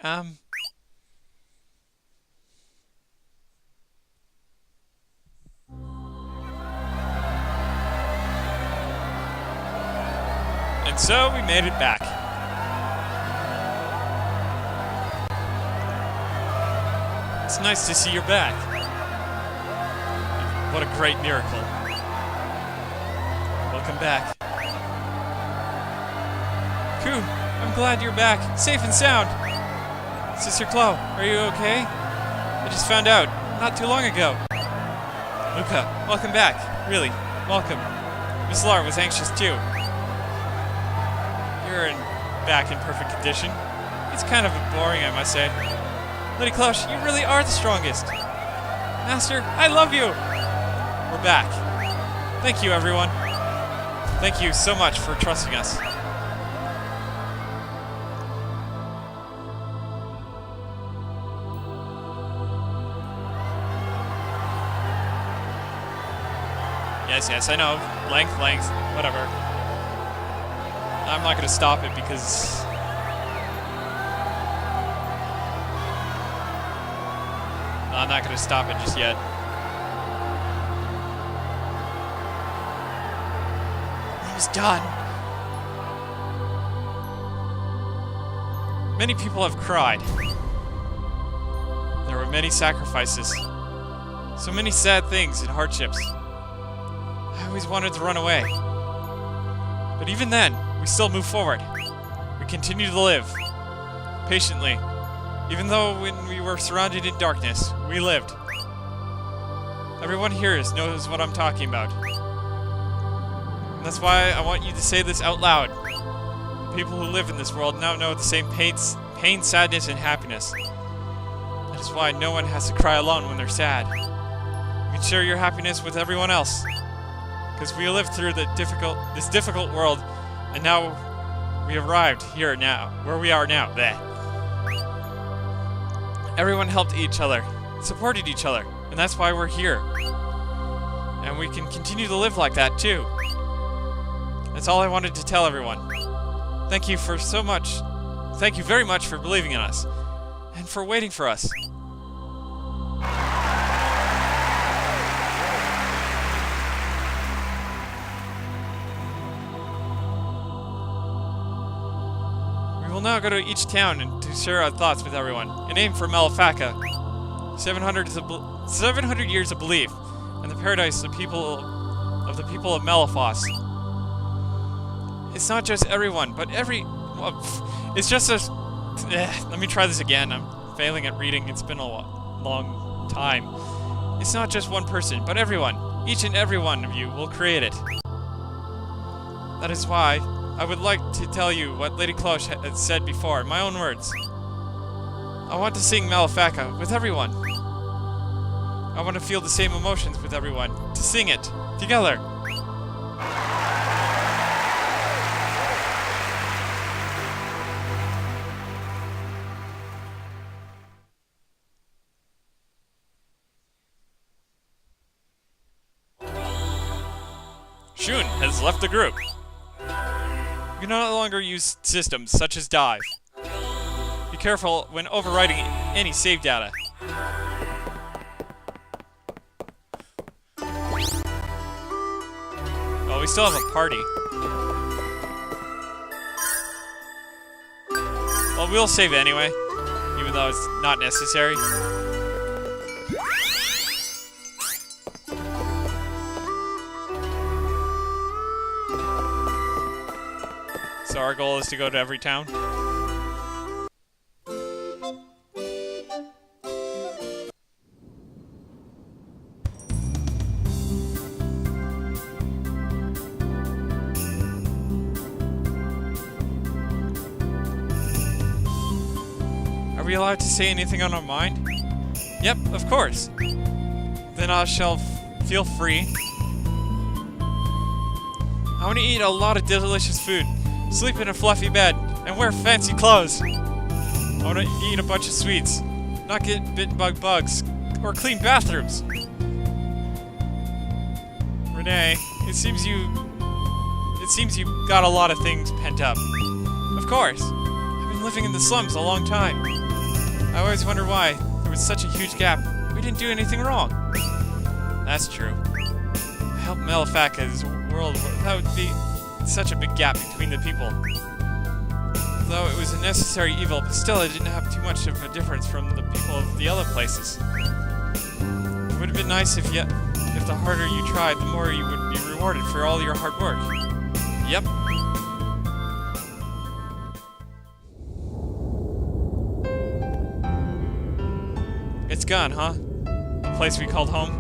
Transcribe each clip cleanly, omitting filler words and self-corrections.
Um... And so we made it back. It's nice to see you're back. What a great miracle. Welcome back. Koo, I'm glad you're back, safe and sound. Sister Chloe, are you okay? I just found out, not too long ago. Luca, welcome back. Really, welcome. Miss Lar was anxious too. You're back in perfect condition. It's kind of boring, I must say. Lady Cloche, you really are the strongest. Master, I love you. We're back. Thank you, everyone. Thank you so much for trusting us. Yes, I know. Length, whatever. I'm not going to stop it because... I'm not going to stop it just yet. It was done. Many people have cried. There were many sacrifices. So many sad things and hardships. I always wanted to run away. But even then, we still move forward. We continue to live. Patiently. Even though when we were surrounded in darkness, we lived. Everyone here knows what I'm talking about. And that's why I want you to say this out loud. People who live in this world now know the same pain, sadness, and happiness. That is why no one has to cry alone when they're sad. You can share your happiness with everyone else. Because we lived through this difficult world, and now we arrived here now, where we are now. Bleh. Everyone helped each other, supported each other, and that's why we're here. And we can continue to live like that too. That's all I wanted to tell everyone. Thank you very much for believing in us, and for waiting for us. We will now go to each town and to share our thoughts with everyone, and aim for Malefaka. 700 years of belief, and the paradise of the people of Malefos. It's not just everyone, but it's just a... let me try this again. I'm failing at reading. It's been a long time. It's not just one person, but everyone. Each and every one of you will create it. That is why I would like to tell you what Lady Cloche had said before, in my own words. I want to sing Malefaka with everyone. I want to feel the same emotions with everyone, to sing it together. Shun has left the group. You can no longer use systems such as Dive. Be careful when overwriting any save data. Well, we still have a party. Well, we'll save anyway, even though it's not necessary. So our goal is to go to every town. Are we allowed to say anything on our mind? Yep, of course. Then I shall feel free. I want to eat a lot of delicious food, sleep in a fluffy bed, and wear fancy clothes. I want to eat a bunch of sweets, not get bitten by bugs, or clean bathrooms. Renee, it seems you got a lot of things pent up. Of course. I've been living in the slums a long time. I always wonder why there was such a huge gap. We didn't do anything wrong. That's true. I helped Malefaka's world. That would be such a big gap between the people. Though it was a necessary evil, but still it didn't have too much of a difference from the people of the other places. It would have been nice if the harder you tried, the more you would be rewarded for all your hard work. Yep. It's gone, huh? The place we called home?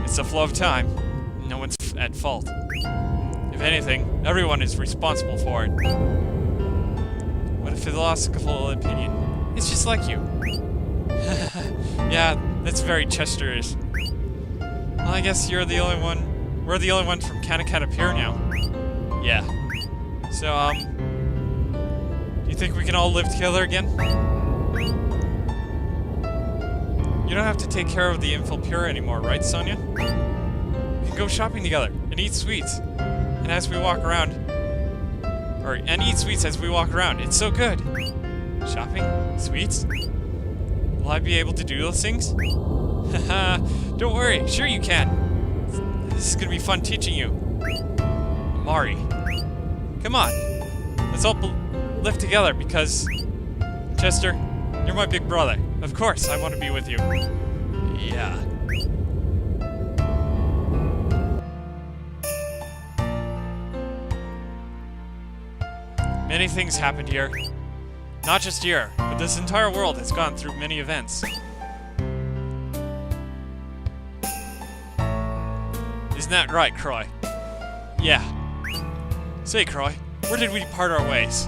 It's the flow of time. No one's at fault. If anything, everyone is responsible for it. What a philosophical opinion. It's just like you. Yeah, that's very Chesterish. Well, I guess you're the only one. We're the only ones from Kanakata Pier now. Yeah. So, do you think we can all live together again? You don't have to take care of the Infil Pure anymore, right, Sonia? We can go shopping together and eat sweets. And as we walk around, and eat sweets as we walk around. It's so good. Shopping? Sweets? Will I be able to do those things? Haha, don't worry. Sure you can. This is gonna be fun teaching you. Mari. Come on. Let's all live together because... Chester, you're my big brother. Of course, I want to be with you. Yeah. Many things happened here. Not just here, but this entire world has gone through many events. Isn't that right, Croy? Yeah. Say, Croy, where did we part our ways?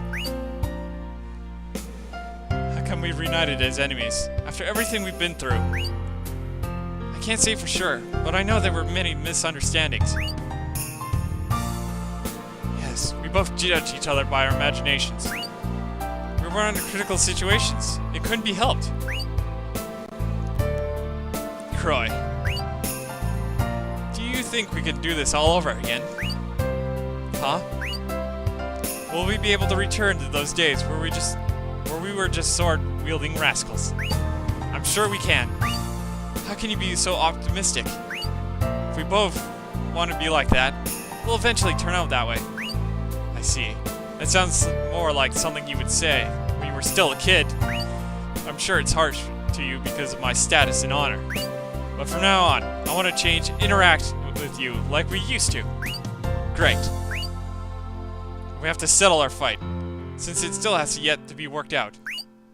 How come we've reunited as enemies, after everything we've been through? I can't say for sure, but I know there were many misunderstandings. Yes, we both judged each other by our imaginations. We were under critical situations. It couldn't be helped. Croy, do you think we could do this all over again? Huh? Will we be able to return to those days where we were just sword-wielding rascals? I'm sure we can. How can you be so optimistic? If we both want to be like that, we'll eventually turn out that way. I see. That sounds more like something you would say when you were still a kid. I'm sure it's harsh to you because of my status and honor. But from now on, I want to interact with you like we used to. Great. We have to settle our fight, since it still has yet to be worked out.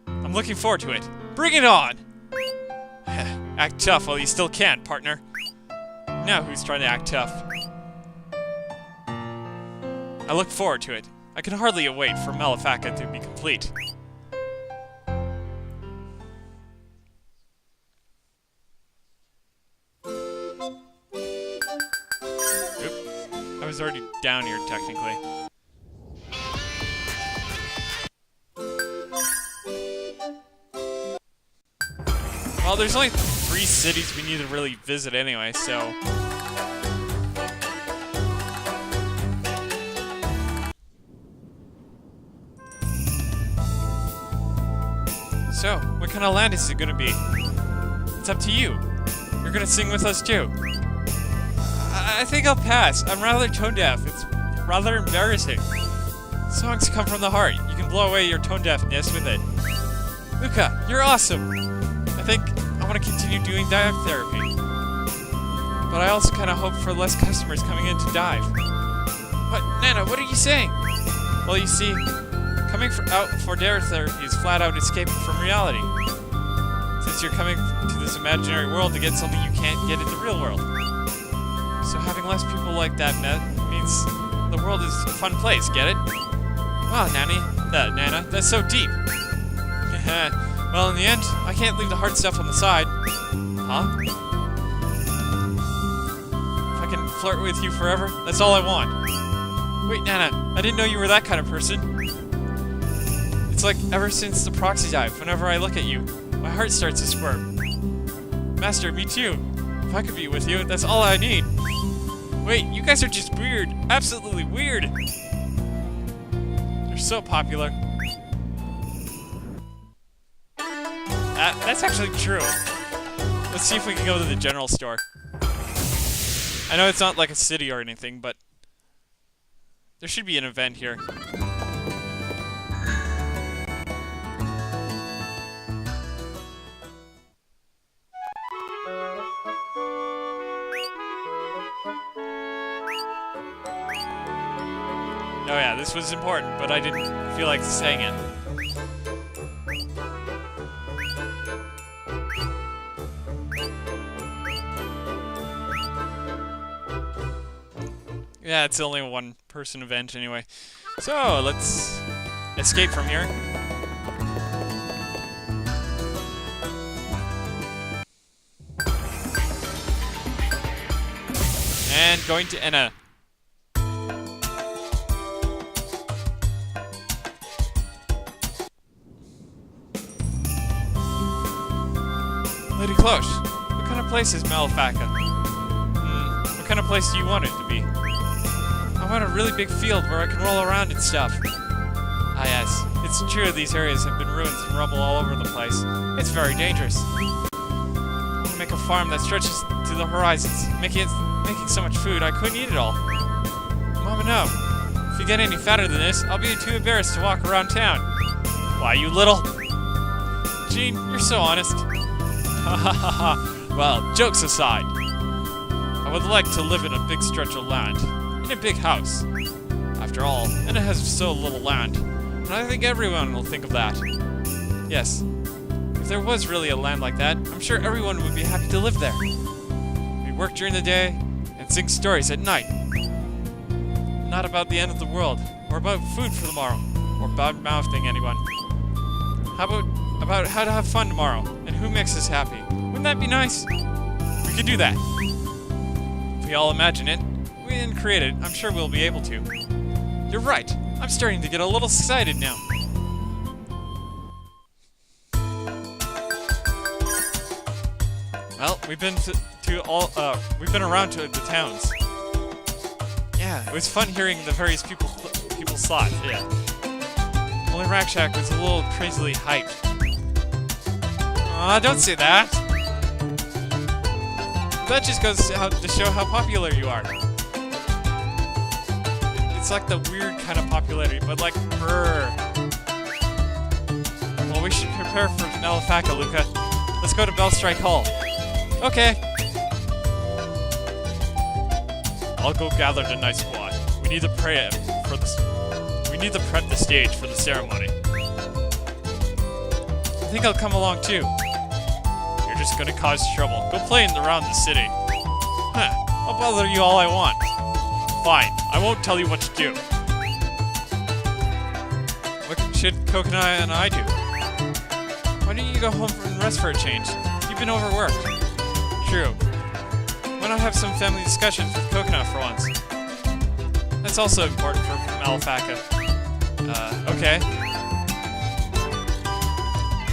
I'm looking forward to it. Bring it on! Act tough while you still can, partner. Now who's trying to act tough? I look forward to it. I can hardly await for Malefaka to be complete. Oop. I was already down here, technically. Well, there's only 3 cities we need to really visit anyway, so... So, what kind of land is it gonna be? It's up to you. You're gonna sing with us too. I think I'll pass. I'm rather tone-deaf. It's rather embarrassing. Songs come from the heart. You can blow away your tone-deafness with it. Luca, you're awesome. I think I want to continue doing dive therapy. But I also kind of hope for less customers coming in to dive. What? Nana, what are you saying? Well, you see, coming out for dive therapy is flat out escaping from reality. Since you're coming to this imaginary world to get something you can't get in the real world. So having less people like that means the world is a fun place, get it? Wow, Nana, that's so deep. Well, in the end, I can't leave the hard stuff on the side. Huh? If I can flirt with you forever, that's all I want. Wait, Nana, I didn't know you were that kind of person. It's like ever since the proxy dive, whenever I look at you, my heart starts to squirm. Master, me too. If I could be with you, that's all I need. Wait, you guys are just weird. Absolutely weird. They're so popular. That's actually true. Let's see if we can go to the general store. I know it's not like a city or anything, but there should be an event here. Oh yeah, this was important, but I didn't feel like saying it. Yeah, it's only a one-person event anyway. So, let's escape from here. And going to Enna. Lady Cloche, what kind of place is Malefaka? What kind of place do you want it to be? I want a really big field where I can roll around and stuff. Ah yes, it's true these areas have been ruins and rubble all over the place. It's very dangerous. I want to make a farm that stretches to the horizons, making so much food I couldn't eat it all. Mama, no. If you get any fatter than this, I'll be too embarrassed to walk around town. Why, you little... Jean, you're so honest. Ha ha ha ha. Well, jokes aside, I would like to live in a big stretch of land, in a big house. After all, Enna has so little land, and I think everyone will think of that. Yes, if there was really a land like that, I'm sure everyone would be happy to live there. We work during the day, and sing stories at night. Not about the end of the world, or about food for tomorrow, or bad-mouthing anyone. How about how to have fun tomorrow, and who makes us happy? Wouldn't that be nice? We could do that. If we all imagine it, and create it, I'm sure we'll be able to. You're right. I'm starting to get a little excited now. Well, we've been around to the towns. Yeah, it was fun hearing the various people's thoughts. Yeah. Only Ragshack was a little crazily hyped. Aw, don't say that. That just goes to show how popular you are. It's like the weird kind of popularity, but like, brr. Well, we should prepare for Malefaka, Luca. Let's go to Bellstrike Hall. Okay. I'll go gather the night squad. We need to prep the stage for the ceremony. I think I'll come along too. You're just gonna cause trouble. Go play around the city. Huh. I'll bother you all I want. Fine. I won't tell you what to do. What should Coconut and I do? Why don't you go home and rest for a change? You've been overworked. True. Why not have some family discussions with Coconut for once? That's also important for Malefaka. Okay.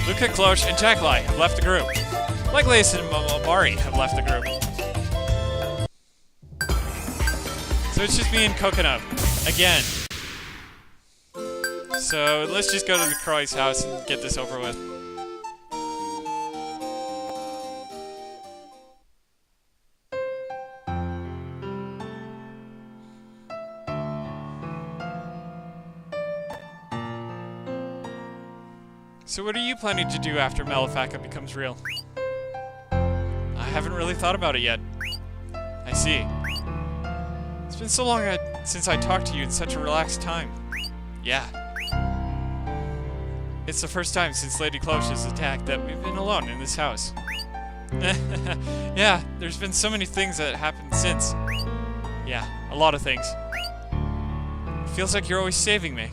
Luca, Cloche, and Jacklai have left the group. Leglace and Mari have left the group. So it's just me and Coconut. Again. So let's just go to the Croy's house and get this over with. So what are you planning to do after Malefaka becomes real? I haven't really thought about it yet. I see. It's been so long since I talked to you in such a relaxed time. Yeah. It's the first time since Lady Cloche's attack that we've been alone in this house. Yeah, there's been so many things that happened since. Yeah, a lot of things. It feels like you're always saving me.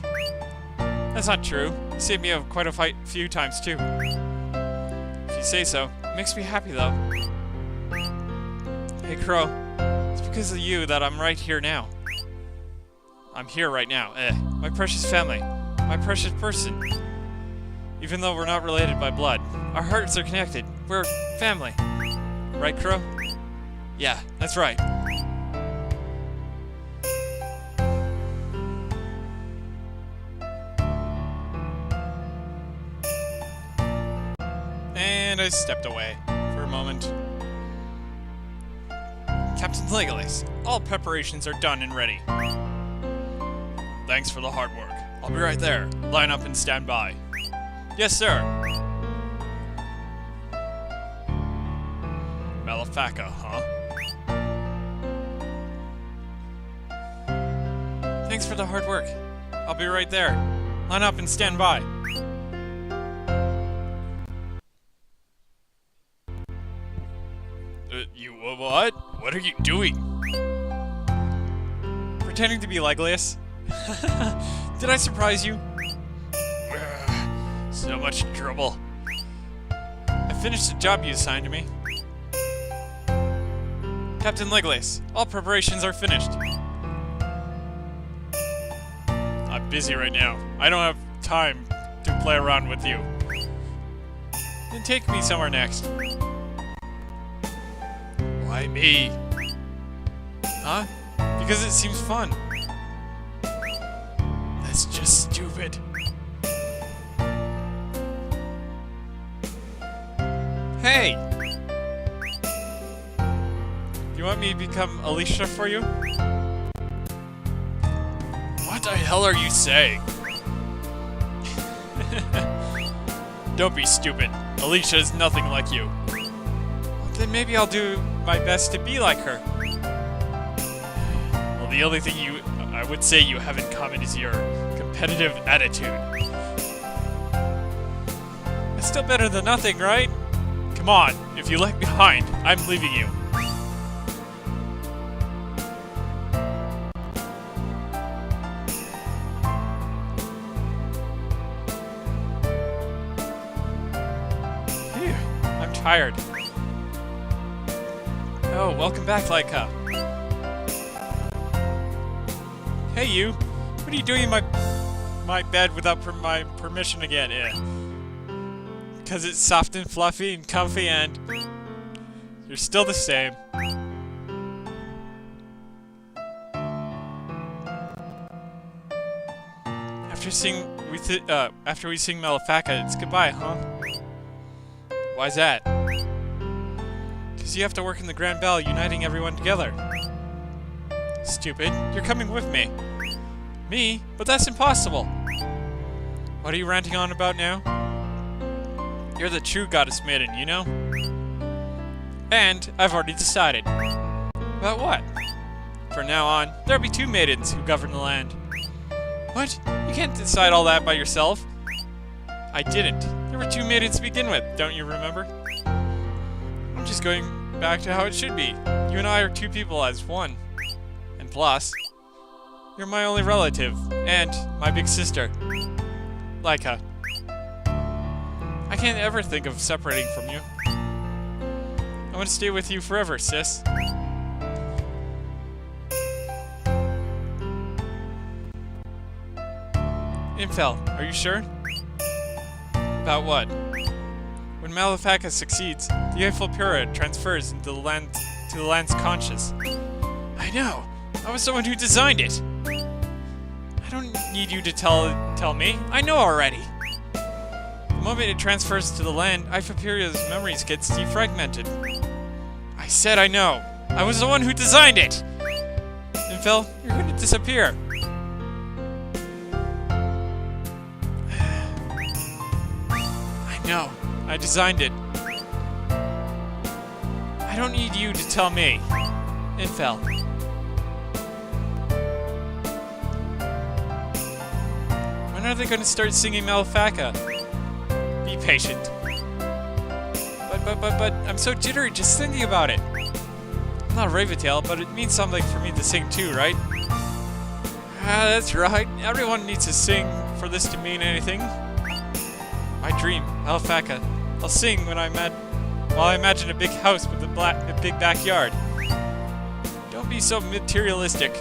That's not true. You saved me quite a few times too. If you say so. It makes me happy though. Hey Crow, it's because of you that I'm right here now. I'm here right now. My precious family. My precious person. Even though we're not related by blood, our hearts are connected. We're family. Right, Crow? Yeah, that's right. And I stepped away for a moment. Captain Legolas, all preparations are done and ready. Thanks for the hard work. I'll be right there. Line up and stand by. Yes, sir. Malefaka, huh? Thanks for the hard work. I'll be right there. Line up and stand by. You what? What are you doing? Pretending to be Legolas. Did I surprise you? So much trouble. I finished the job you assigned to me. Captain Legolas, all preparations are finished. I'm busy right now. I don't have time to play around with you. Then take me somewhere next. Why me? Huh? Because it seems fun. That's just stupid. Hey! Do you want me to become Alicia for you? What the hell are you saying? Don't be stupid. Alicia is nothing like you. Then maybe I'll do my best to be like her. Well, the only thing I would say you have in common is your competitive attitude. It's still better than nothing, right? Come on, if you lag behind, I'm leaving you. Phew, I'm tired. Oh, welcome back, Laika. Hey, you. What are you doing in my bed without my permission again? Because it's soft and fluffy and comfy and you're still the same. After we sing Malefaka, it's goodbye, huh? Why's that? Because you have to work in the Grand Bell, uniting everyone together. Stupid, you're coming with me. Me? But that's impossible. What are you ranting on about now? You're the true goddess maiden, you know? And I've already decided. About what? From now on, there'll be 2 maidens who govern the land. What? You can't decide all that by yourself. I didn't. There were 2 maidens to begin with, don't you remember? I'm just going back to how it should be. You and I are 2 people as one. And plus, you're my only relative, and my big sister, Laika. I can't ever think of separating from you. I want to stay with you forever, sis. Infel, are you sure? About what? When Malefaka succeeds, the Eiffel Pura transfers into the land's conscious. I know! I was the one who designed it! I don't need you to tell me. I know already! The moment it transfers to the land, Eiffel-Puria's memories gets defragmented. I said I know. I was the one who designed it! Infel, you're going to disappear. I know. I designed it. I don't need you to tell me. Infel. When are they going to start singing Malefaka? Be patient. But, I'm so jittery just thinking about it. I'm not a Raventail, but it means something for me to sing too, right? Ah, that's right. Everyone needs to sing for this to mean anything. My dream, Malefaka. I'll sing while I imagine a big house with a big backyard. Don't be so materialistic.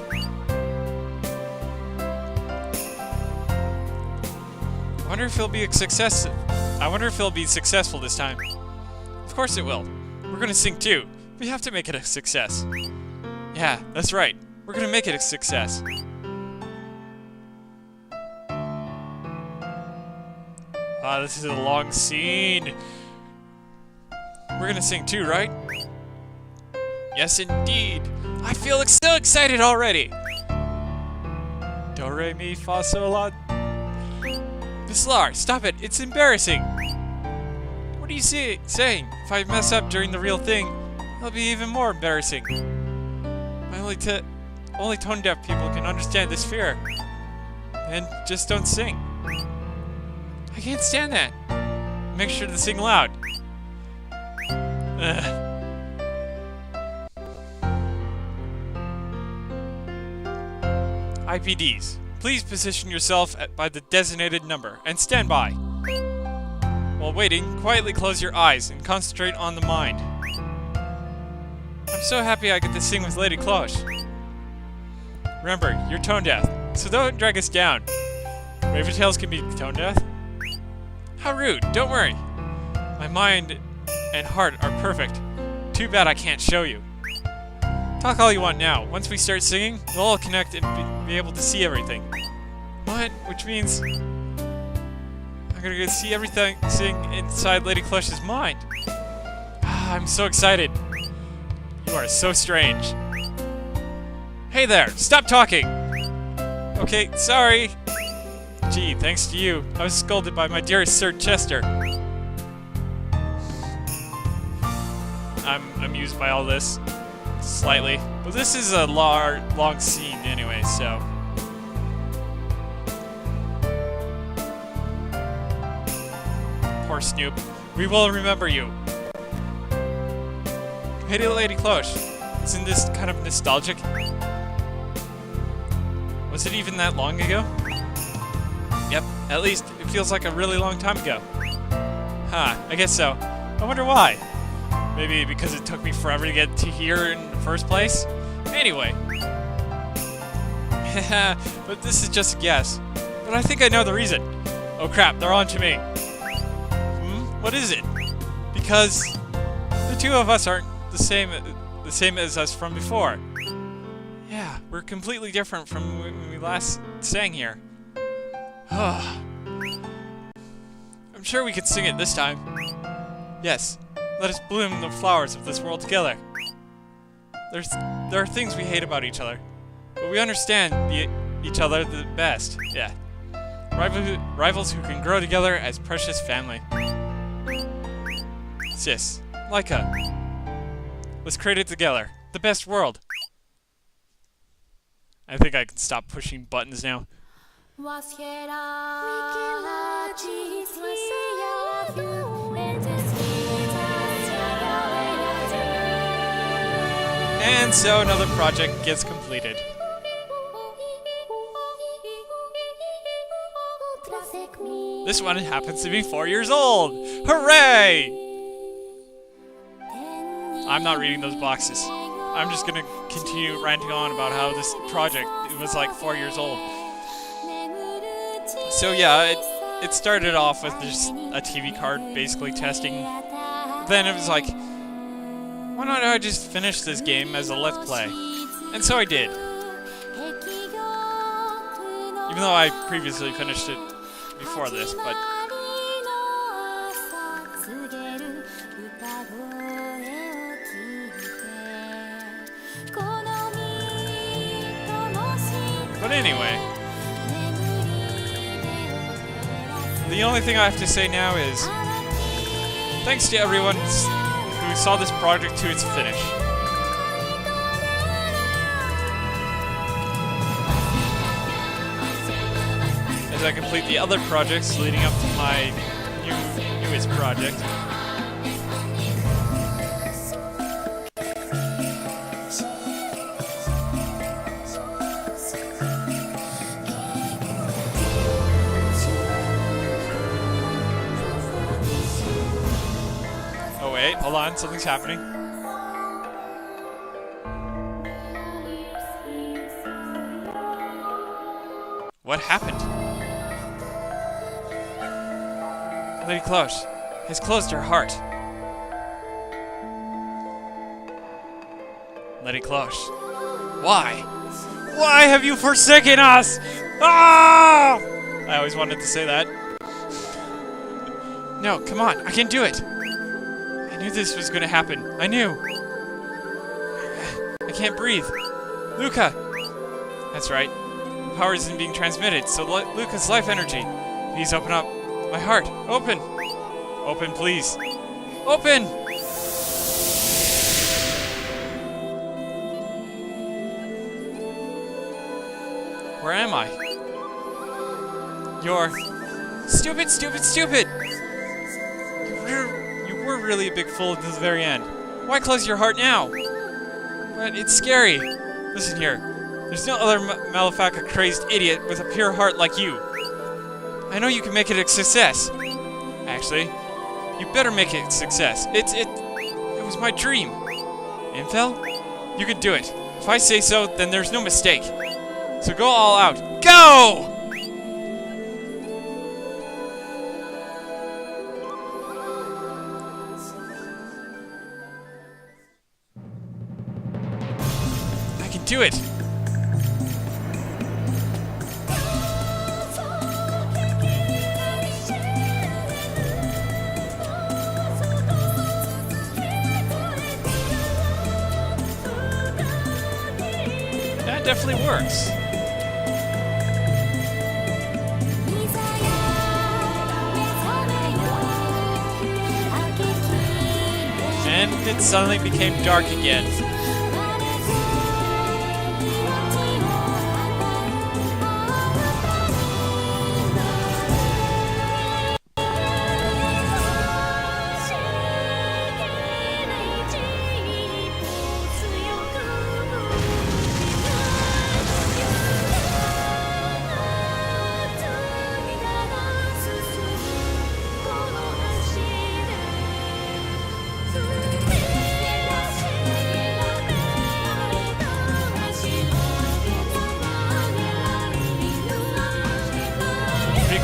I wonder if it'll be a success. I wonder if it'll be successful this time. Of course it will. We're gonna sing too. We have to make it a success. Yeah, that's right. We're gonna make it a success. Ah, this is a long scene. We're gonna sing too, right? Yes, indeed. I feel so excited already. Do, re, mi, fa, sol, la. Miss Lar, stop it. It's embarrassing. What are you saying? If I mess up during the real thing, it'll be even more embarrassing. Only tone-deaf people can understand this fear. And just don't sing. I can't stand that. Make sure to sing loud. IPDs. Please position yourself by the designated number and stand by. While waiting, quietly close your eyes and concentrate on the mind. I'm so happy I get to sing with Lady Cloche. Remember, you're tone deaf, so don't drag us down. Raventails can be tone deaf? How rude, don't worry. My mind and heart are perfect. Too bad I can't show you. Talk all you want now. Once we start singing, we'll all connect and be able to see everything. What? Which means I'm gonna get to see everything inside Lady Cloche's mind. I'm so excited. You are so strange. Hey there, stop talking! Okay, sorry. Gee, thanks to you, I was scolded by my dearest Sir Chester. I'm amused by all this. Slightly. But this is a long scene anyway, so... Poor Snoop. We will remember you. Hey, Lady Cloche. Isn't this kind of nostalgic? Was it even that long ago? Yep, at least it feels like a really long time ago. Huh, I guess so. I wonder why. Maybe because it took me forever to get to here in the first place? Anyway. But this is just a guess. But I think I know the reason. Oh crap, they're on to me. What is it? Because the two of us aren't the same as us from before. Yeah, we're completely different from when we last sang here. I'm sure we could sing it this time. Yes, let us bloom the flowers of this world together. There are things we hate about each other, but we understand each other the best. Yeah, rivals who can grow together as precious family. Sis, Laika, let's create it together. The best world. I think I can stop pushing buttons now. And so another project gets completed. This one happens to be 4 years old! Hooray! I'm not reading those boxes. I'm just gonna continue ranting on about how this project was like 4 years old. So yeah, it started off with just a TV card basically testing. Then it was like, why don't I just finish this game as a Let's Play? And so I did. Even though I previously finished it before this, but... But anyway, the only thing I have to say now is thanks to everyone who saw this project to its finish. As I complete the other projects leading up to my newest project. Wait, hold on, something's happening. What happened? Lady Cloche has closed her heart. Lady Cloche, why? Why have you forsaken us? Ah! I always wanted to say that. No, come on, I can do it. knew this was gonna happen. I knew. I can't breathe. Luca! That's right. The power isn't being transmitted, so Luca's life energy. Please open up. My heart. Open! Open, please. Open! Where am I? You're... Stupid, stupid, stupid! You were really a big fool at the very end. Why close your heart now? But it's scary. Listen here. There's no other Malefaka-crazed idiot with a pure heart like you. I know you can make it a success. Actually, you better make it a success. It was my dream. Infel? You can do it. If I say so, then there's no mistake. So go all out. Go! I can do it. That definitely works. And it suddenly became dark again.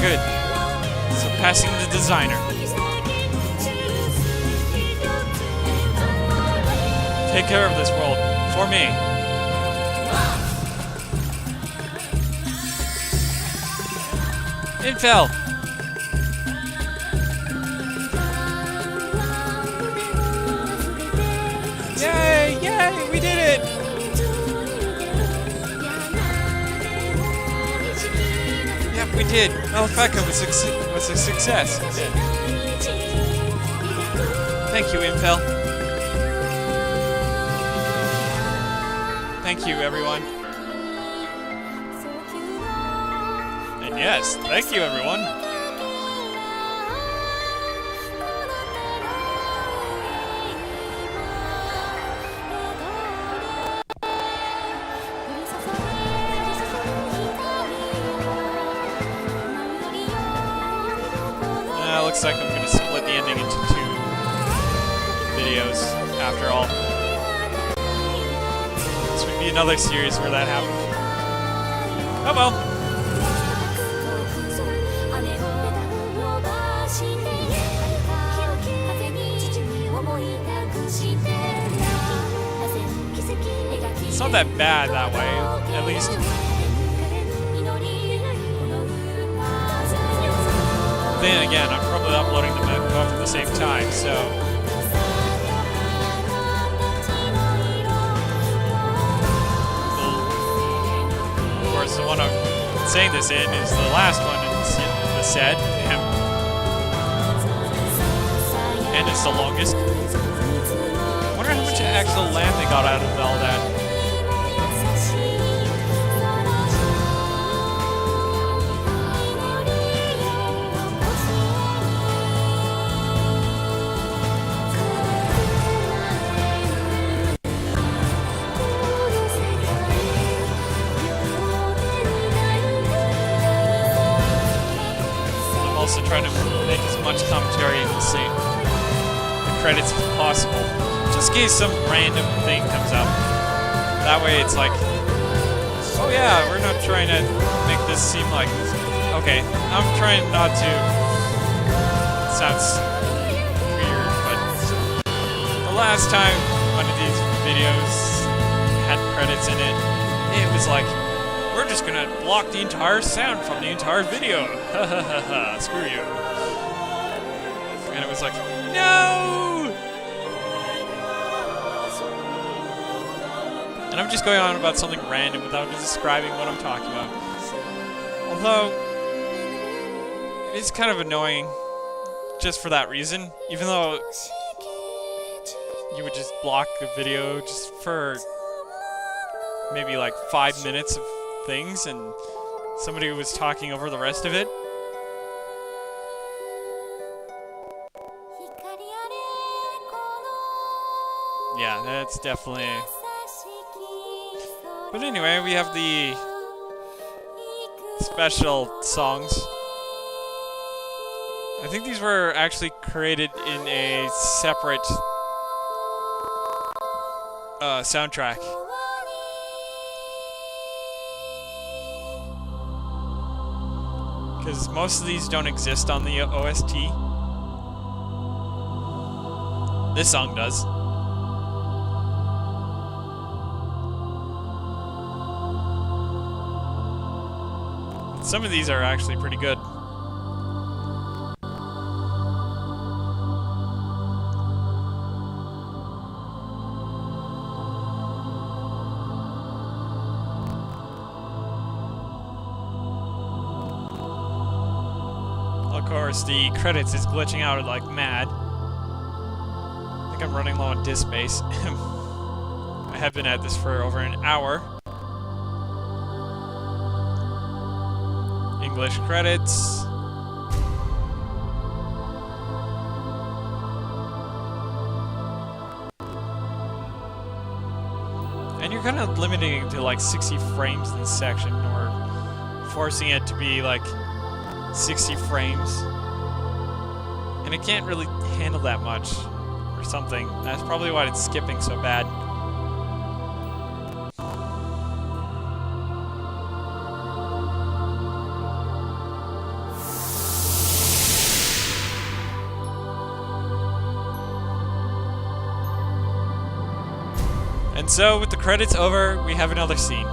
Good. Surpassing the designer. Take care of this world. For me. Infel! Yay! Yay! We did it! We did. Malefaka was a success. Yeah. Thank you, Infel. Thank you, everyone. And yes, thank you, everyone. Looks like I'm going to split the ending into 2 videos, after all. This would be another series where that happened. Oh well. It's not that bad that way, at least. Then again, I'm probably uploading them both at the same time, so... Of course, the one I'm saying this in is the last one in the set, and it's the longest. I wonder how much actual land they got out of all that. Also trying to make as much commentary in the credits as possible, just in case some random thing comes up. That way it's like, oh yeah, we're not trying to make this seem like, okay, I'm trying not to, it sounds weird, but the last time one of these videos had credits in it, it was like, we're just gonna block the entire sound from the entire video. Ha ha ha ha, screw you. And it was like, no! And I'm just going on about something random without describing what I'm talking about. Although, it's kind of annoying just for that reason, even though you would just block a video just for maybe like 5 minutes of things and somebody was talking over the rest of it. Yeah, that's definitely... But anyway, we have the special songs. I think these were actually created in a separate soundtrack. Because most of these don't exist on the OST. This song does. Some of these are actually pretty good. Of course, the credits is glitching out like mad. I think I'm running low on disk space. I have been at this for over an hour. English credits. And you're kind of limiting it to like 60 frames in this section, or forcing it to be like 60 frames. And it can't really handle that much, or something. That's probably why it's skipping so bad. And so, with the credits over, we have another scene.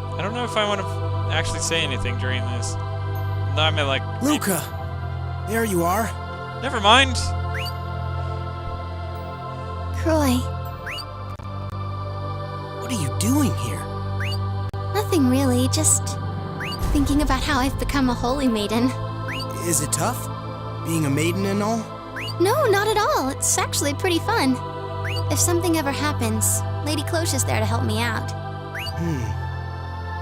I don't know if I want to actually say anything during this. No, I mean, like... Luca! There you are. Never mind. Croy, What are you doing here? nothing really, just thinking about how I've become a holy maiden. Is it tough? Being a maiden and all? No, not at all. It's actually pretty fun. If something ever happens, Lady Cloche's there to help me out.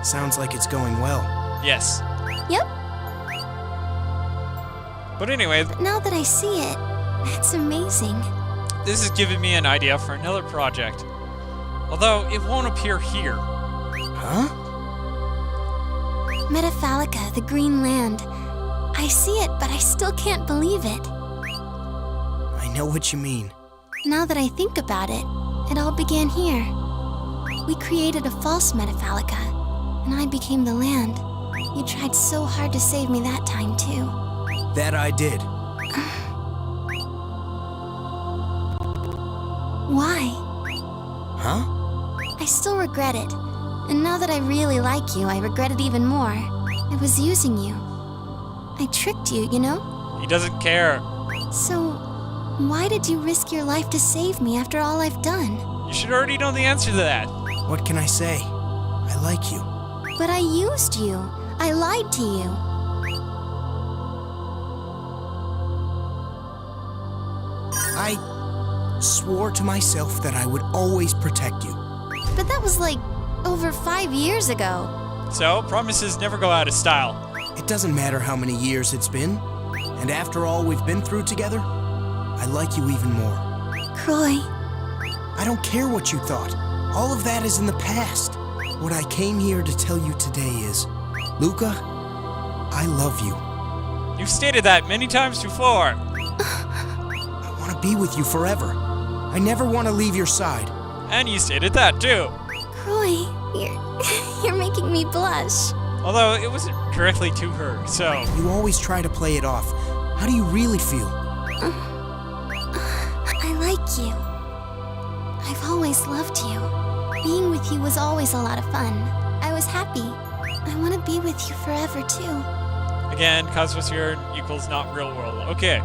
Sounds like it's going well. Yes. Yep, But anyway, but now that I see it, it's amazing. this has given me an idea for another project. Although, it won't appear here. Huh? Metaphalica, the Green Land. I see it, but I still can't believe it. I know what you mean. Now that I think about it, it all began here. We created a false Metaphalica, and I became the land. You tried so hard to save me that time, too. That I did. Why? Huh? I still regret it. And now that I really like you, I regret it even more. I was using you. I tricked you, you know? He doesn't care. So, why did you risk your life to save me after all I've done? You should already know the answer to that. What can I say? I like you. But I used you. I lied to you. I swore to myself that I would always protect you. But that was like over 5 years ago. So, promises never go out of style. It doesn't matter how many years it's been. And after all we've been through together, I like you even more. Croy, I don't care what you thought. All of that is in the past. What I came here to tell you today is, Luca, I love you. You've stated that many times before. I want to be with you forever. I never want to leave your side. And you stated that too. Croy, you're making me blush. Although it wasn't directly to her, so... You always try to play it off. How do you really feel? I like you. I've always loved you. Being with you was always a lot of fun. I was happy. I want to be with you forever, too. Again, Cosmosphere equals not real world. Okay.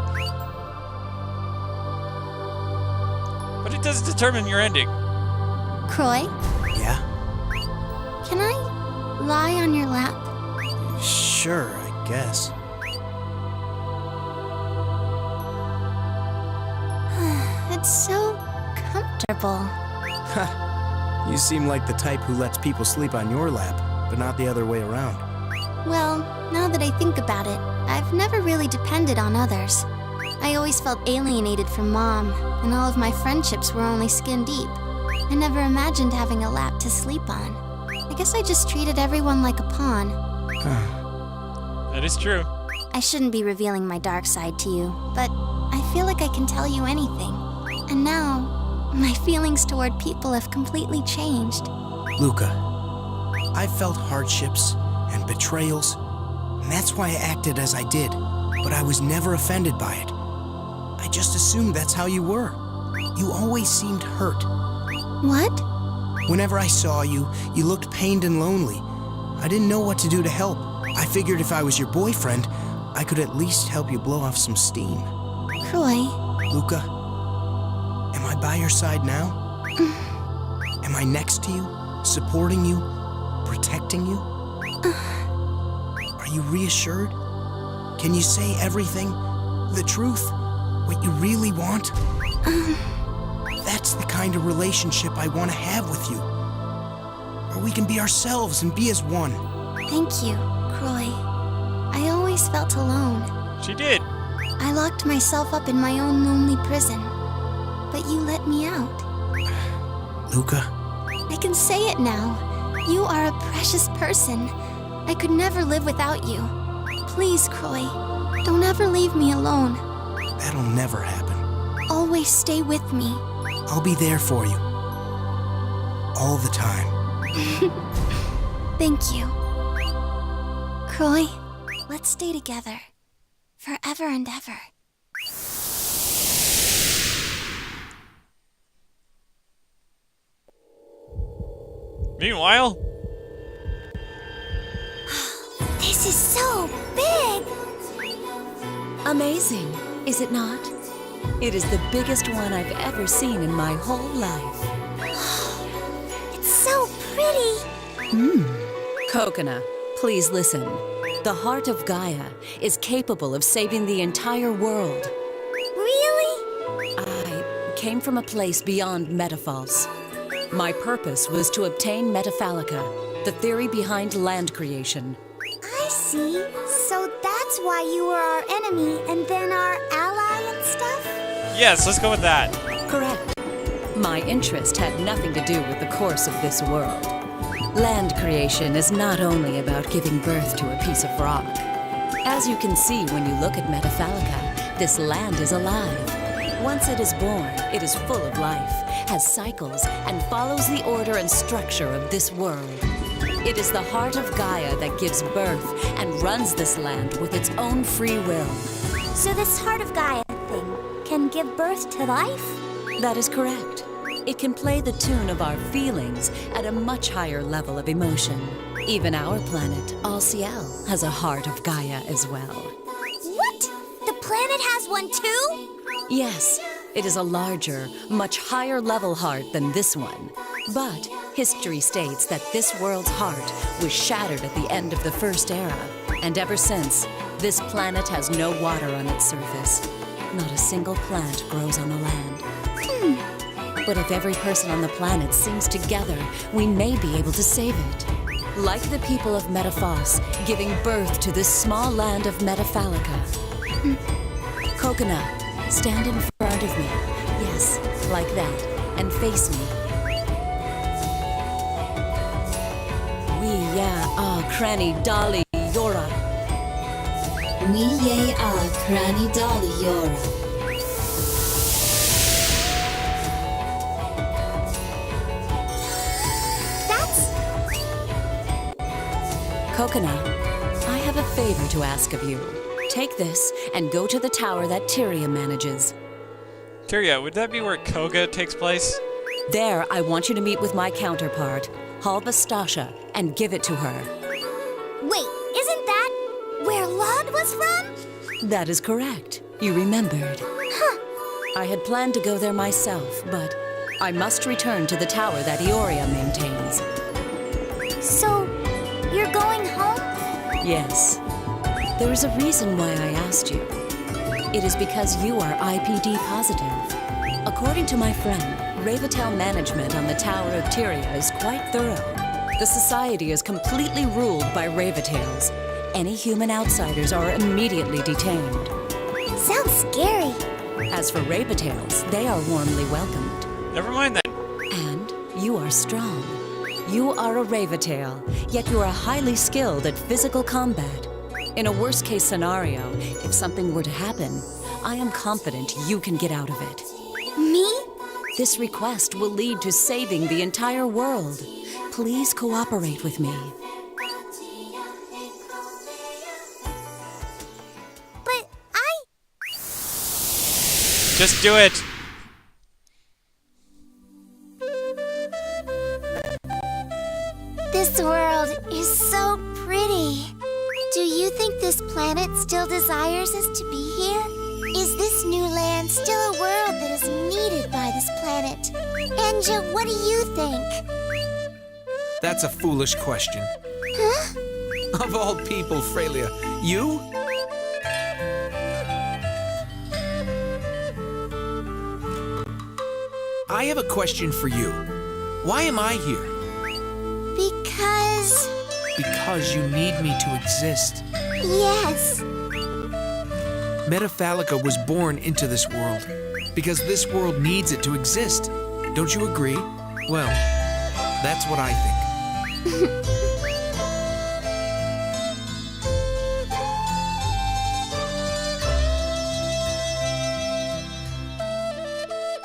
but it does determine your ending. Croy, Yeah? can I lie on your lap? Sure, I guess. It's so comfortable. You seem like the type who lets people sleep on your lap, but not the other way around. Well, now that I think about it, I've never really depended on others. I always felt alienated from Mom, and all of my friendships were only skin deep. I never imagined having a lap to sleep on. I guess I just treated everyone like a pawn. That is true. I shouldn't be revealing my dark side to you, but I feel like I can tell you anything. And now, my feelings toward people have completely changed. Luca, I've felt hardships and betrayals, and that's why I acted as I did, but I was never offended by it. I just assumed that's how you were. You always seemed hurt. What? Whenever I saw you, you looked pained and lonely. I didn't know what to do to help. I figured if I was your boyfriend, I could at least help you blow off some steam. Croy, Luca, am I by your side now? Am I next to you, supporting you, protecting you? Are you reassured? Can you say everything? The truth? What you really want? That's the kind of relationship I want to have with you. Where we can be ourselves and be as one. thank you, Croy. I always felt alone. She did. I locked myself up in my own lonely prison. But you let me out. Luca, I can say it now. You are a precious person. I could never live without you. Please, Croy, don't ever leave me alone. that'll never happen. Always stay with me. I'll be there for you. All the time. Thank you. Croy, let's stay together. Forever and ever. Meanwhile, This is so big! Amazing, is it not? It is the biggest one I've ever seen in my whole life. It's so pretty! Kokona, please listen. The heart of Gaia is capable of saving the entire world. Really? I came from a place beyond Metaphals. My purpose was to obtain Metaphalica, the theory behind land creation. I see. So that's why you were our enemy and then our ally and stuff? yes, let's go with that. Correct. My interest had nothing to do with the course of this world. Land creation is not only about giving birth to a piece of rock. As you can see when you look at Metaphalica, this land is alive. Once it is born, it is full of life, has cycles, and follows the order and structure of this world. It is the heart of Gaia that gives birth and runs this land with its own free will. So this heart of Gaia thing can give birth to life? That is correct. It can play the tune of our feelings at a much higher level of emotion. Even our planet, Alciel, has a heart of Gaia as well. What? The planet has one too? Yes, it is a larger, much higher level heart than this one. But history states that this world's heart was shattered at the end of the First Era. And ever since, this planet has no water on its surface. Not a single plant grows on the land. But if every person on the planet sings together, we may be able to save it. Like the people of Metaphos, giving birth to this small land of Metaphalica. Kokona, stand in front of me. Yes, like that. And face me. We ya cranny dolly yora. We ye are Cranny Dolly Yora. Kokona, I have a favor to ask of you. Take this and go to the tower that Tyria manages. Tyria, would that be where Koga takes place? There, I want you to meet with my counterpart, Halva Stasha, and give it to her. Wait, isn't that where Laud was from? That is correct. You remembered. I had planned to go there myself, but I must return to the tower that Ioria maintains. So, you're going home? Yes. There is a reason why I asked you. It is because you are IPD positive. According to my friend, Ravitail management on the Tower of Tyria is quite thorough. The society is completely ruled by Ravitails. Any human outsiders are immediately detained. Sounds scary. As for Ravitails, they are warmly welcomed. Never mind then. And you are strong. You are a Ravitail, yet you are highly skilled at physical combat. In a worst-case scenario, if something were to happen, I am confident you can get out of it. Me? This request will lead to saving the entire world. Please cooperate with me. But Just do it. This world is so pretty. Do you think this planet still desires us to be here? Is this new land still a world that is needed by this planet? Anja, what do you think? That's a foolish question. Huh? Of all people, Frelia, you? I have a question for you. Why am I here? Because... Because you need me to exist. yes. Metaphalica was born into this world because this world needs it to exist. Don't you agree? Well, that's what I think.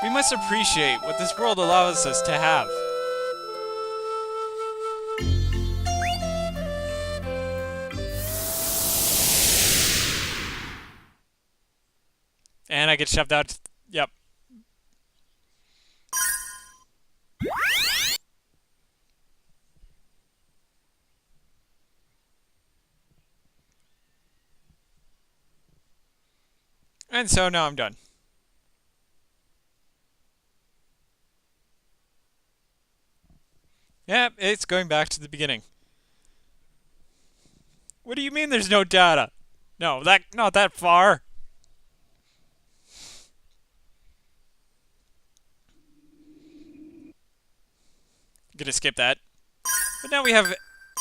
We must appreciate what this world allows us to have. And I get shoved out. Yep. And so now I'm done. Yep, it's going back to the beginning. What do you mean there's no data? No, not that far. Gonna skip that. But now we have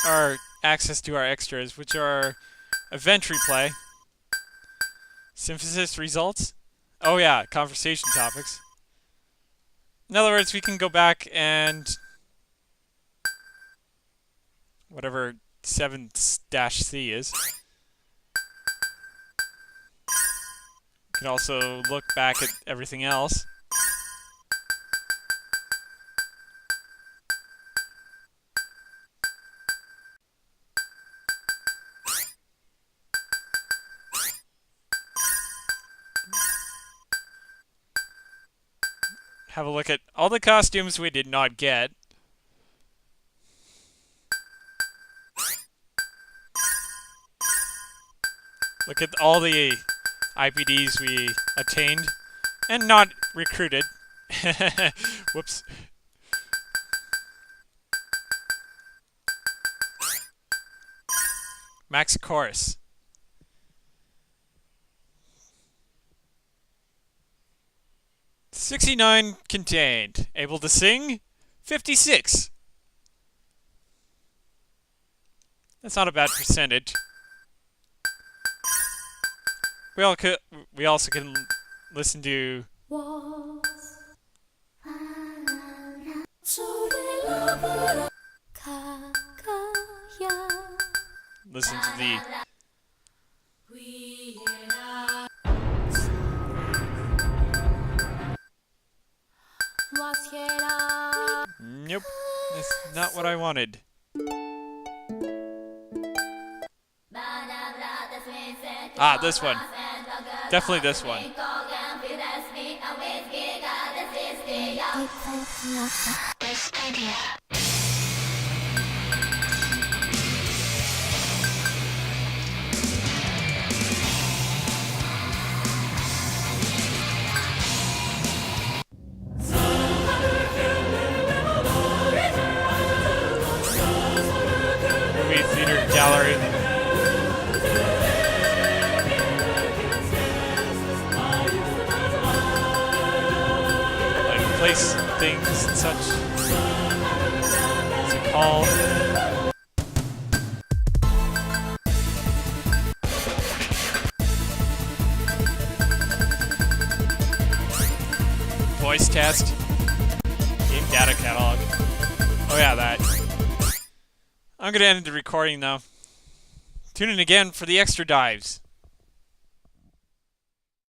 our access to our extras, which are event replay, synthesis results. Oh yeah, conversation topics. In other words, we can go back and whatever 7-C is. We can also look back at everything else. Have a look at all the costumes we did not get. Look at all the IPDs we attained and not recruited. Whoops. Max Chorus. 69 contained. Able to sing? 56. That's not a bad percentage. We also can listen to the Nope. That's not what I wanted. Ah, this one. Definitely this one. and things and such. What's it called? Voice test. Game data catalog. Oh yeah, that. I'm gonna end the recording now. Tune in again for the extra dives.